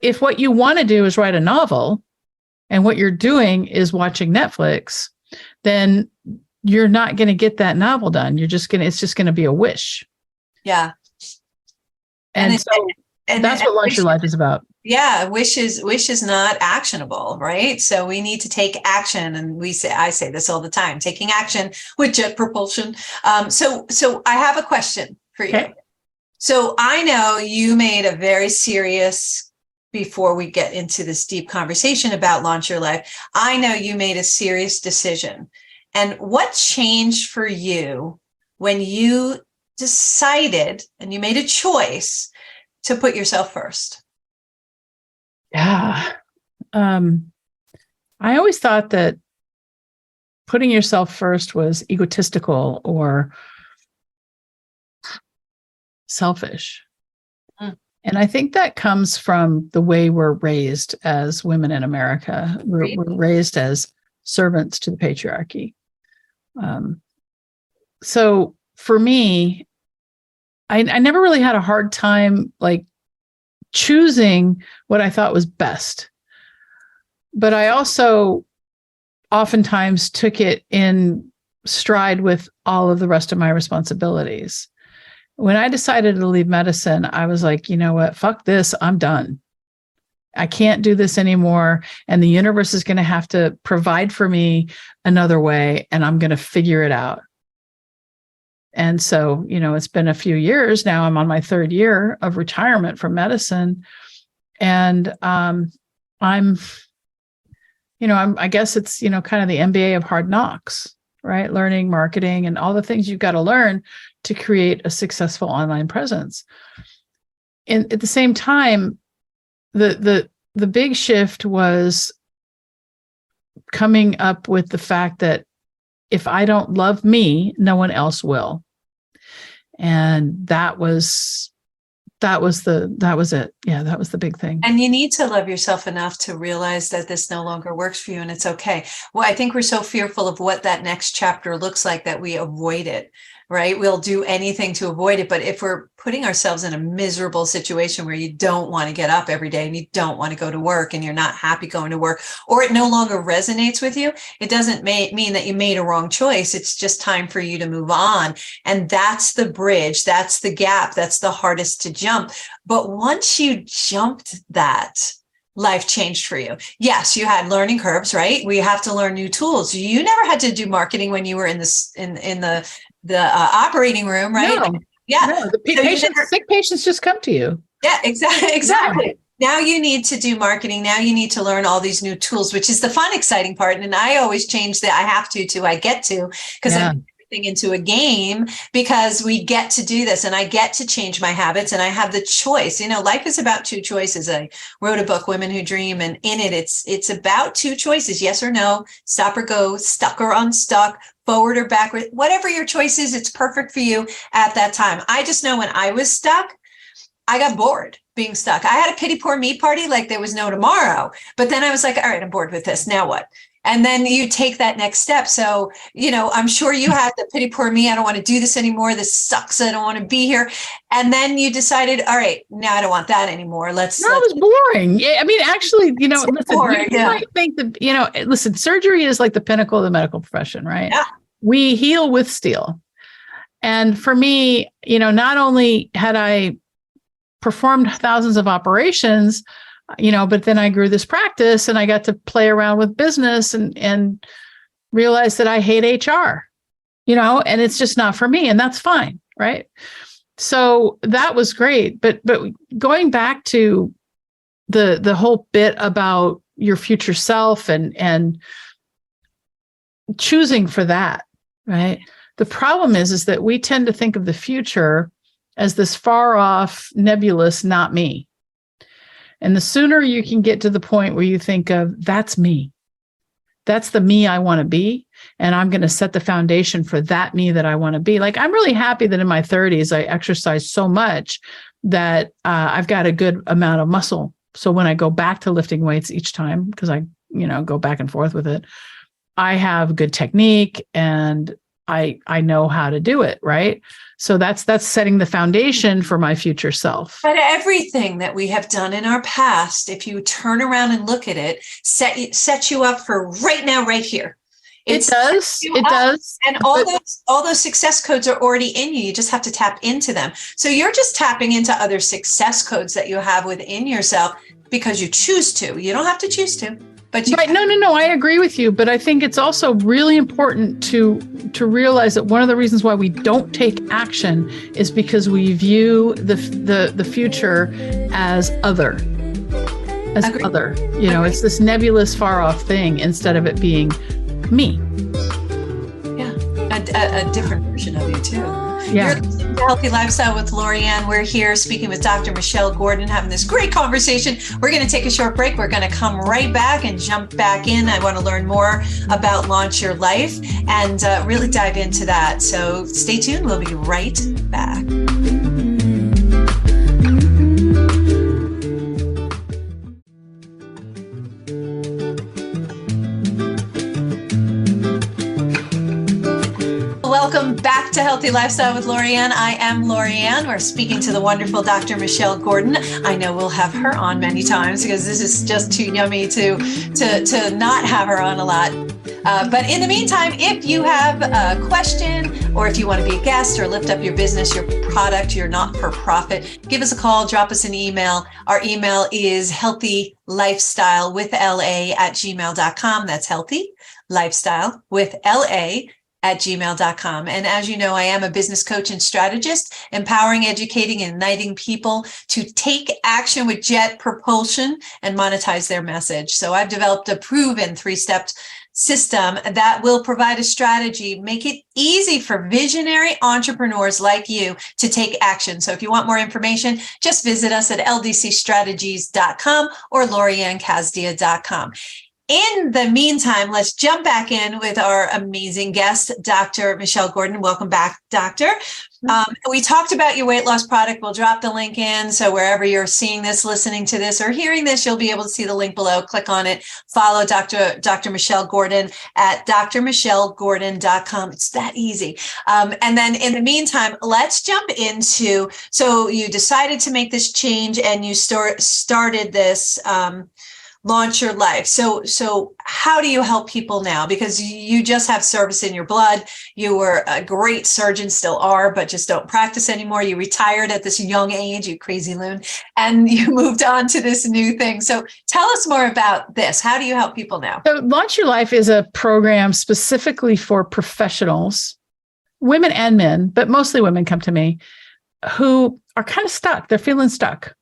if what you want to do is write a novel and what you're doing is watching Netflix, then you're not going to get that novel done. It's just going to be a wish. Yeah. And that's what Launch Your Life is about. Yeah. Wish is not actionable, right? So we need to take action. And I say this all the time, taking action with jet propulsion. So I have a question for you. Okay. So I know you made a very serious, before we get into this deep conversation about Launch Your Life, I know you made a serious decision. And what changed for you when you decided and you made a choice to put yourself first? Yeah. I always thought that putting yourself first was egotistical or selfish. And I think that comes from the way we're raised as women in America. We're raised as servants to the patriarchy. So for me, I never really had a hard time like choosing what I thought was best. But I also oftentimes took it in stride with all of the rest of my responsibilities. When I decided to leave medicine, I was like, you know what? Fuck this. I'm done. I can't do this anymore. And the universe is going to have to provide for me another way, and I'm going to figure it out. And so, it's been a few years now. I'm on my 3rd year of retirement from medicine. And I guess it's, kind of the MBA of hard knocks, right? Learning marketing and all the things you've got to learn to create a successful online presence. And at the same time, the big shift was coming up with the fact that if I don't love me, no one else will. And that was it. Yeah, that was the big thing. And you need to love yourself enough to realize that this no longer works for you, and it's okay. Well, I think we're so fearful of what that next chapter looks like that we avoid it, right? We'll do anything to avoid it. But if we're putting ourselves in a miserable situation where you don't want to get up every day and you don't want to go to work and you're not happy going to work, or it no longer resonates with you, it doesn't mean that you made a wrong choice. It's just time for you to move on. And that's the bridge. That's the gap. That's the hardest to jump. But once you jumped that, life changed for you. Yes, you had learning curves, right? We have to learn new tools. You never had to do marketing when you were in the operating room, right? No, sick patients just come to you. Yeah, exactly. Yeah. Now you need to do marketing. Now you need to learn all these new tools, which is the fun, exciting part. And I always change the I have to I get to, because I'm into a game, because we get to do this and I get to change my habits and I have the choice. Life is about 2 choices. I wrote a book, Women Who Dream, and in it, it's about 2 choices, yes or no, stop or go, stuck or unstuck, forward or backward, whatever your choice is, it's perfect for you at that time. I just know when I was stuck, I got bored being stuck. I had a pity poor me party like there was no tomorrow. But then I was like, all right, I'm bored with this. Now what? And then you take that next step. So, I'm sure you had the pity poor me. I don't want to do this anymore. This sucks. I don't want to be here. And then you decided, all right, now I don't want that anymore. It was boring. Yeah, I mean, actually, listen, boring, you might think that, listen, surgery is like the pinnacle of the medical profession, right? Yeah. We heal with steel. And for me, not only had I performed thousands of operations, but then I grew this practice and I got to play around with business and realize that I hate HR, and it's just not for me, and that's fine. Right. So that was great. But going back to the whole bit about your future self and choosing for that, right? The problem is that we tend to think of the future as this far off, nebulous, not me. And the sooner you can get to the point where you think of, that's me, that's the me I want to be, and I'm going to set the foundation for that me that I want to be. Like, I'm really happy that in my 30s, I exercised so much that I've got a good amount of muscle. So when I go back to lifting weights each time, because I, go back and forth with it, I have good technique and I know how to do it, right? So that's setting the foundation for my future self. But everything that we have done in our past, if you turn around and look at it, set you up for right now, right here. It does. It does. And all those success codes are already in you. You just have to tap into them. So you're just tapping into other success codes that you have within yourself because you choose to. You don't have to choose to. But right. No, I agree with you. But I think it's also really important to realize that one of the reasons why we don't take action is because we view the future as other. Agreed. Other. You know, it's this nebulous, far off thing instead of it being me. Yeah. A different version of you too. Yeah. You're listening to Healthy Lifestyle with Lorianne. We're here speaking with Dr. Michelle Gordon, having this great conversation. We're going to take a short break. We're going to come right back and jump back in. I want to learn more about Launch Your Life and really dive into that. So stay tuned. We'll be right back. Welcome back to Healthy Lifestyle with Lorianne. I am Lorianne. We're speaking to the wonderful Dr. Michelle Gordon. I know we'll have her on many times because this is just too yummy to not have her on a lot. But in the meantime, if you have a question or if you want to be a guest or lift up your business, your product, your not-for-profit, give us a call, drop us an email. Our email is healthylifestylewithla@gmail.com. That's healthylifestylewithla@gmail.com. And as you know, I am a business coach and strategist, empowering, educating, and igniting people to take action with jet propulsion and monetize their message. So I've developed a proven 3-step system that will provide a strategy, make it easy for visionary entrepreneurs like you to take action. So if you want more information, just visit us at ldcstrategies.com or loriannecasdia.com. In the meantime, let's jump back in with our amazing guest, Dr. Michelle Gordon. Welcome back, Doctor. We talked about your weight loss product. We'll drop the link in. So wherever you're seeing this, listening to this, or hearing this, you'll be able to see the link below. Click on it. Follow Dr. Michelle Gordon at drmichellegordon.com. It's that easy. And then in the meantime, let's jump into, so you decided to make this change and you started this Launch Your Life. So how do you help people now? Because you just have service in your blood. You were a great surgeon, still are, but just don't practice anymore. You retired at this young age, you crazy loon, and you moved on to this new thing. So tell us more about this. How do you help people now? So Launch Your Life is a program specifically for professionals, women and men, but mostly women come to me who are kind of stuck. They're feeling stuck.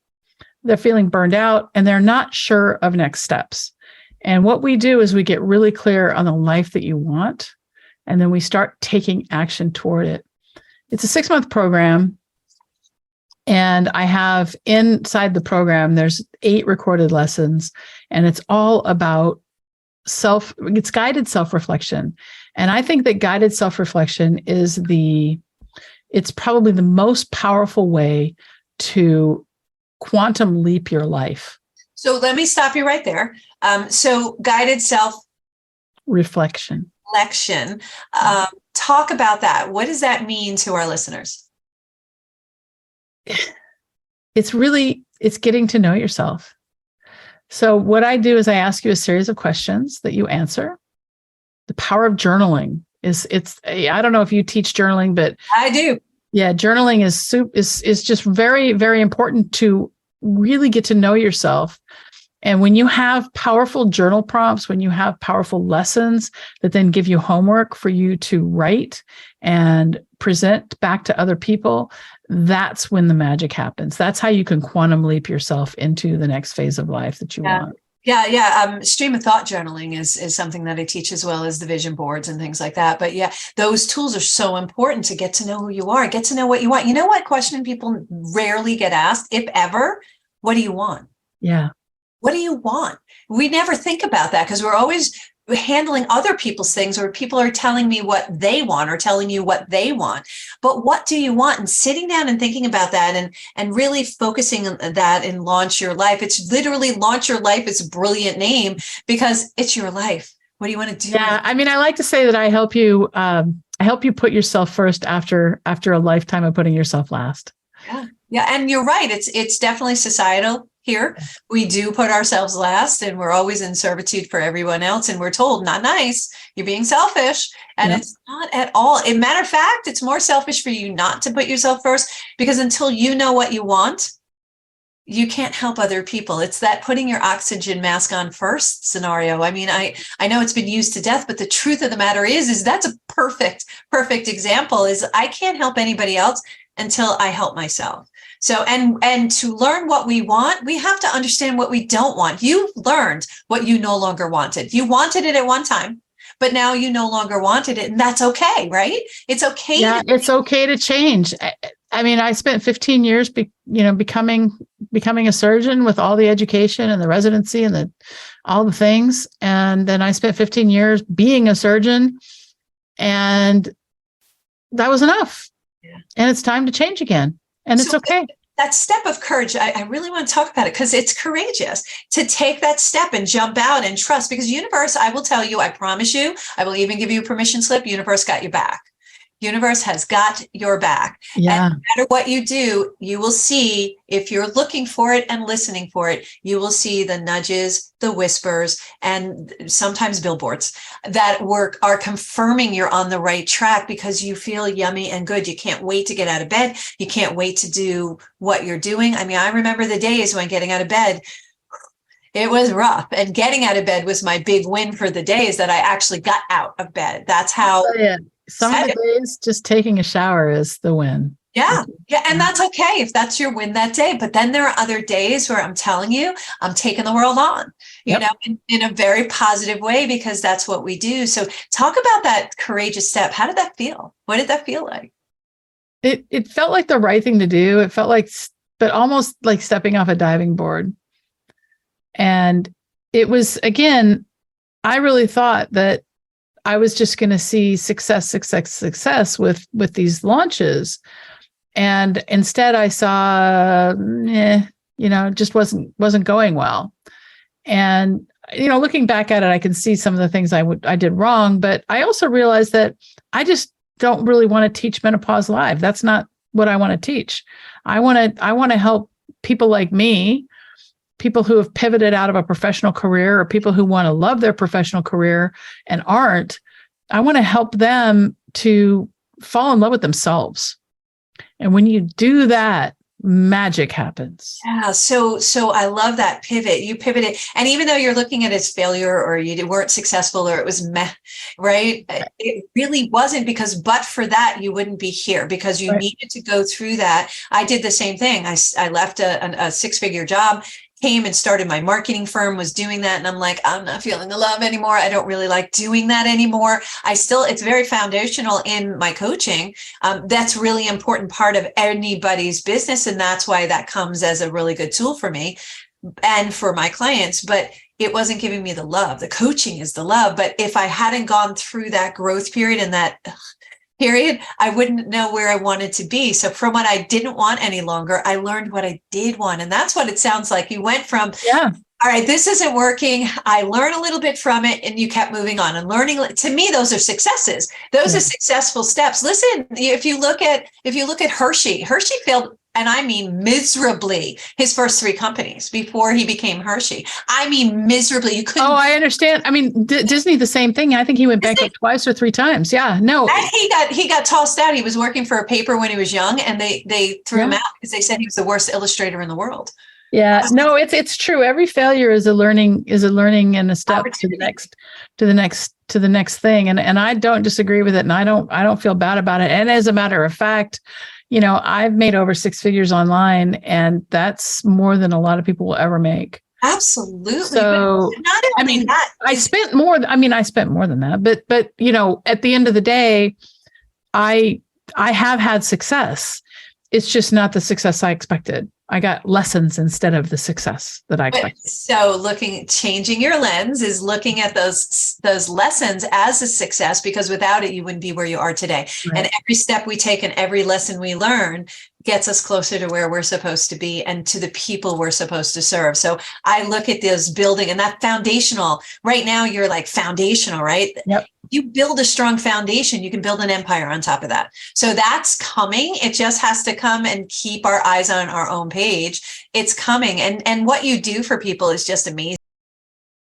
They're feeling burned out and they're not sure of next steps. And what we do is we get really clear on the life that you want, and then we start taking action toward it. It's a 6-month program. And I have inside the program, there's 8 recorded lessons, and it's all about it's guided self-reflection. And I think that guided self-reflection is it's probably the most powerful way to quantum leap your life. So let me stop you right there. So guided reflection. Talk about that. What does that mean to our listeners? It's getting to know yourself. So what I do is I ask you a series of questions that you answer. The power of journaling I don't know if you teach journaling, but I do. Yeah, journaling is just very, very important to really get to know yourself. And when you have powerful journal prompts, when you have powerful lessons that then give you homework for you to write and present back to other people, that's when the magic happens. That's how you can quantum leap yourself into the next phase of life that you want. Yeah. Stream of thought journaling is something that I teach, as well as the vision boards and things like that. But yeah, those tools are so important to get to know who you are, get to know what you want. You know what question people rarely get asked, if ever? What do you want? Yeah. What do you want? We never think about that because we're always handling other people's things, or people are telling me what they want or telling you what they want. But what do you want? And sitting down and thinking about that and really focusing on that in Launch Your Life. It's literally Launch Your Life. It's a brilliant name because it's your life. What do you want to do? Yeah. I mean, I like to say that I help you I help you put yourself first after a lifetime of putting yourself last. Yeah. Yeah. And you're right. It's definitely societal here. We do put ourselves last, and we're always in servitude for everyone else. And we're told, not nice, you're being selfish. And it's not at all. In matter of fact, it's more selfish for you not to put yourself first, because until you know what you want, you can't help other people. It's that putting your oxygen mask on first scenario. I mean, I know it's been used to death, but the truth of the matter is that's a perfect example. Is I can't help anybody else until I help myself. So, and to learn what we want, we have to understand what we don't want. You learned what you no longer wanted. You wanted it at one time, but now you no longer wanted it, and that's okay, right? It's okay. Yeah, it's okay to change. I mean, I spent 15 years, becoming a surgeon with all the education and the residency and all the things. And then I spent 15 years being a surgeon, and that was enough. Yeah. And it's time to change again. And it's okay. That step of courage, I really want to talk about it, because it's courageous to take that step and jump out and trust, because universe, I will tell you, I promise you, I will even give you a permission slip. Universe got your back. Universe has got your back. Yeah. And no matter what you do, you will see, if you're looking for it and listening for it, you will see the nudges, the whispers, and sometimes billboards that are confirming you're on the right track, because you feel yummy and good. You can't wait to get out of bed. You can't wait to do what you're doing. I mean, I remember the days when getting out of bed, it was rough, and getting out of bed was my big win for the days that I actually got out of bed. That's how. Some of the days, just taking a shower is the win. Yeah. Yeah. And that's okay if that's your win that day. But then there are other days where I'm telling you, I'm taking the world on, you know, in a very positive way, because that's what we do. So talk about that courageous step. How did that feel? What did that feel like? It felt like the right thing to do. It felt like, but almost like stepping off a diving board. And it was, again, I really thought that I was just going to see success with these launches. And instead I saw, just wasn't going well. And, looking back at it, I can see some of the things I did wrong, but I also realized that I just don't really want to teach menopause live. That's not what I want to teach. I want to help people like me, people who have pivoted out of a professional career, or people who want to love their professional career and aren't. I want to help them to fall in love with themselves. And when you do that, magic happens. Yeah. So I love that pivot. You pivoted. And even though you're looking at it as failure, or you weren't successful, or it was meh, right? It really wasn't, but for that, you wouldn't be here, because you needed to go through that. I did the same thing. I left a six-figure job, came and started my marketing firm, was doing that. And I'm like, I'm not feeling the love anymore. I don't really like doing that anymore. It's very foundational in my coaching. That's really important part of anybody's business. And that's why that comes as a really good tool for me and for my clients. But it wasn't giving me the love. The coaching is the love. But if I hadn't gone through that growth period and that period, I wouldn't know where I wanted to be. So from what I didn't want any longer, I learned what I did want. And that's what it sounds like. You went from, all right, this isn't working. I learned a little bit from it, and you kept moving on and learning. To me, those are successes. Those are successful steps. Listen, if you look at Hershey failed, and I mean miserably, his first 3 companies before he became Hershey. I mean miserably. You couldn't. Oh, I understand. I mean, Disney, the same thing. I think he went bankrupt twice or 3 times. Yeah, no. And he got tossed out. He was working for a paper when he was young, and they threw him out because they said he was the worst illustrator in the world. Yeah, no, it's true. Every failure is a learning and a step to the next thing. And I don't disagree with it, and I don't feel bad about it. And as a matter of fact, I've made over 6 figures online, and that's more than a lot of people will ever make. Absolutely. So, I spent more than that, but at the end of the day, I have had success. It's just not the success I expected. I got lessons instead of the success that I expected. So changing your lens is looking at those lessons as a success, because without it, you wouldn't be where you are today. Right. And every step we take and every lesson we learn gets us closer to where we're supposed to be and to the people we're supposed to serve. So I look at this building and that foundational. Right now, you're like foundational, right? Yep. you build a strong foundation, you can build an empire on top of that. So that's coming. It just has to come and keep our eyes on our own page. It's coming. And what you do for people is just amazing.